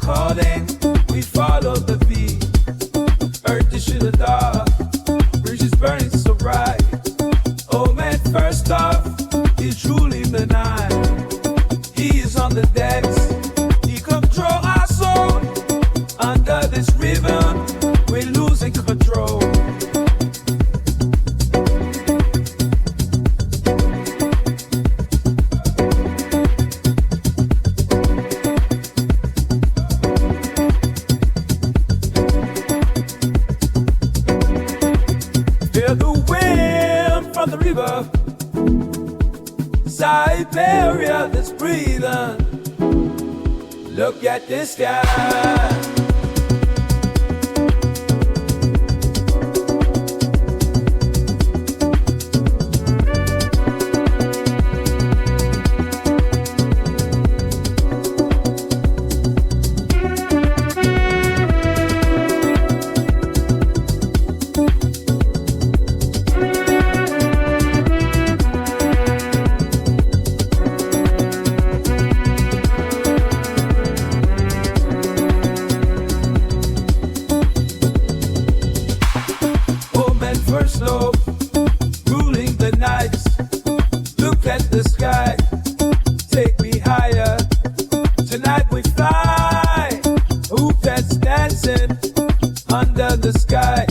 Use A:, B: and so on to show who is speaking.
A: calling, we follow the beat. Earth is to the dark, bridges burning so bright. Oh man, first off, he's ruling the night. He is on the decks, he control our soul. Under this rhythm, we're losing control. Feel the wind from the river, Siberia that's breathing. Look at this sky. First love, ruling the nights. Look at the sky, take me higher. Tonight we fly, hoop that's dancing under the sky.